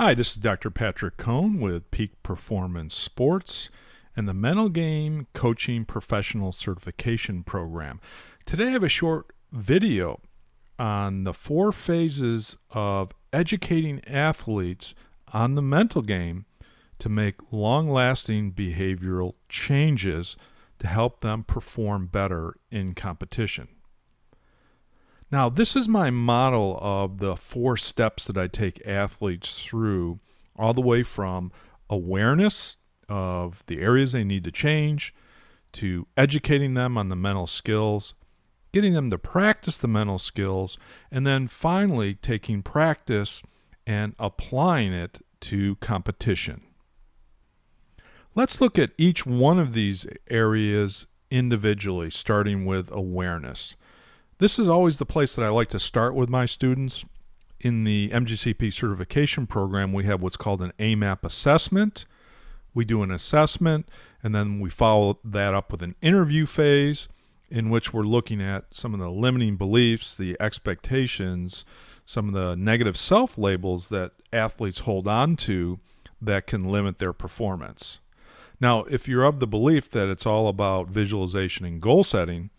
Hi, this is Dr. Patrick Cohn with Peak Performance Sports and the Mental Game Coaching Professional Certification Program. Today I have a short video on the 4 phases of educating athletes on the mental game to make long-lasting behavioral changes to help them perform better in competition. Now, this is my model of the 4 steps that I take athletes through, all the way from awareness of the areas they need to change, to educating them on the mental skills, getting them to practice the mental skills, and then finally taking practice and applying it to competition. Let's look at each one of these areas individually, starting with awareness. This is always the place that I like to start with my students. In the MGCP certification program, we have what's called an AMAP assessment. We do an assessment, and then we follow that up with an interview phase in which we're looking at some of the limiting beliefs, the expectations, some of the negative self-labels that athletes hold on to that can limit their performance. Now, if you're of the belief that it's all about visualization and goal setting,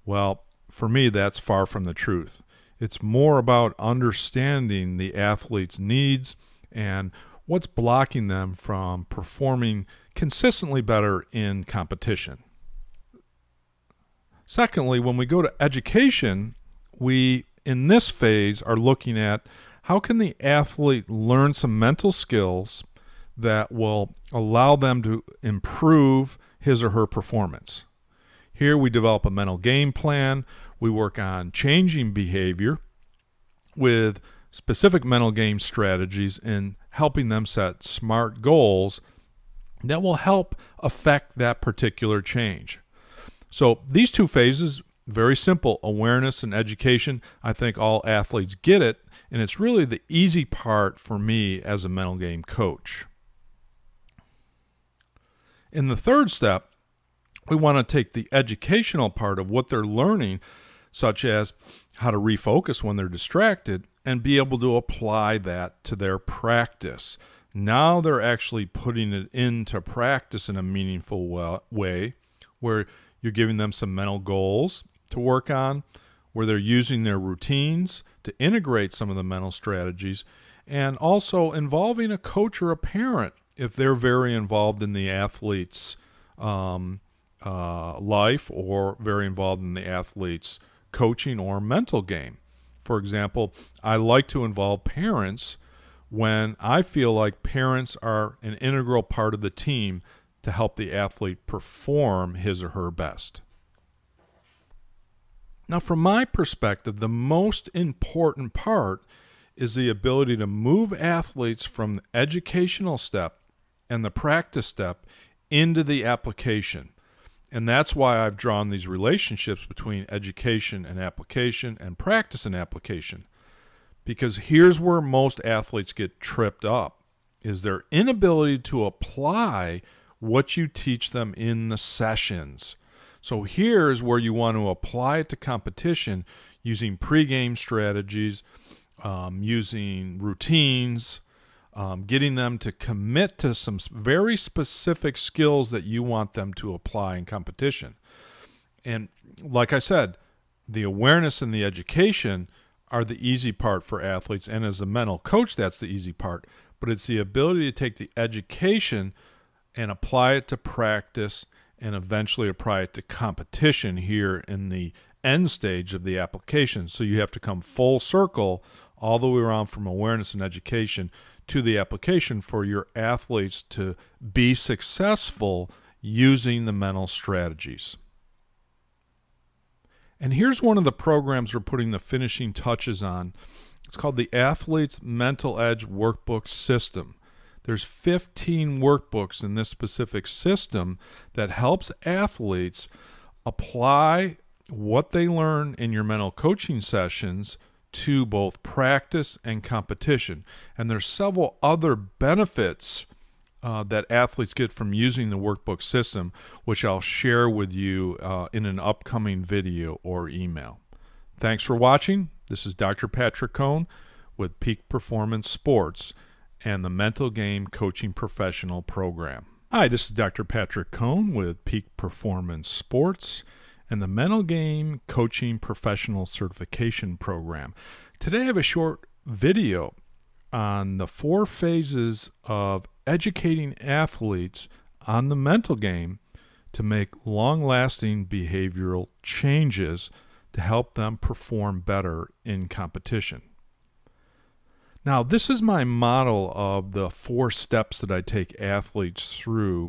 well, for me, that's far from the truth. It's more about understanding the athlete's needs and what's blocking them from performing consistently better in competition. Secondly, when we go to education, we, in this phase, are looking at how can the athlete learn some mental skills that will allow them to improve his or her performance. Here we develop a mental game plan. We work on changing behavior with specific mental game strategies and helping them set SMART goals that will help affect that particular change. So these 2 phases, very simple, awareness and education. I think all athletes get it, and it's really the easy part for me as a mental game coach. In the 3rd step, we want to take the educational part of what they're learning, such as how to refocus when they're distracted, and be able to apply that to their practice. Now they're actually putting it into practice in a meaningful way, where you're giving them some mental goals to work on, where they're using their routines to integrate some of the mental strategies, and also involving a coach or a parent if they're very involved in the athlete's life or very involved in the athlete's coaching or mental game. For example, I like to involve parents when I feel like parents are an integral part of the team to help the athlete perform his or her best. Now, from my perspective, the most important part is the ability to move athletes from the educational step and the practice step into the application. And that's why I've drawn these relationships between education and application and practice and application. Because here's where most athletes get tripped up, is their inability to apply what you teach them in the sessions. So here's where you want to apply it to competition using pregame strategies, using routines, getting them to commit to some very specific skills that you want them to apply in competition. And like I said, the awareness and the education are the easy part for athletes, and as a mental coach, that's the easy part. But it's the ability to take the education and apply it to practice and eventually apply it to competition here in the end stage of the application. So you have to come full circle all the way around from awareness and education to the application for your athletes to be successful using the mental strategies. And here's one of the programs we're putting the finishing touches on. It's called the Athletes Mental Edge Workbook System. There's 15 workbooks in this specific system that helps athletes apply what they learn in your mental coaching sessions to both practice and competition. And there's several other benefits that athletes get from using the workbook system, which I'll share with you in an upcoming video or email. Thanks for watching. This is Dr. Patrick Cohn with Peak Performance Sports and the Mental Game Coaching Professional Program. Hi, this is Dr. Patrick Cohn with Peak Performance Sports and the Mental Game Coaching Professional Certification Program. Today I have a short video on the 4 phases of educating athletes on the mental game to make long-lasting behavioral changes to help them perform better in competition. Now, this is my model of the 4 steps that I take athletes through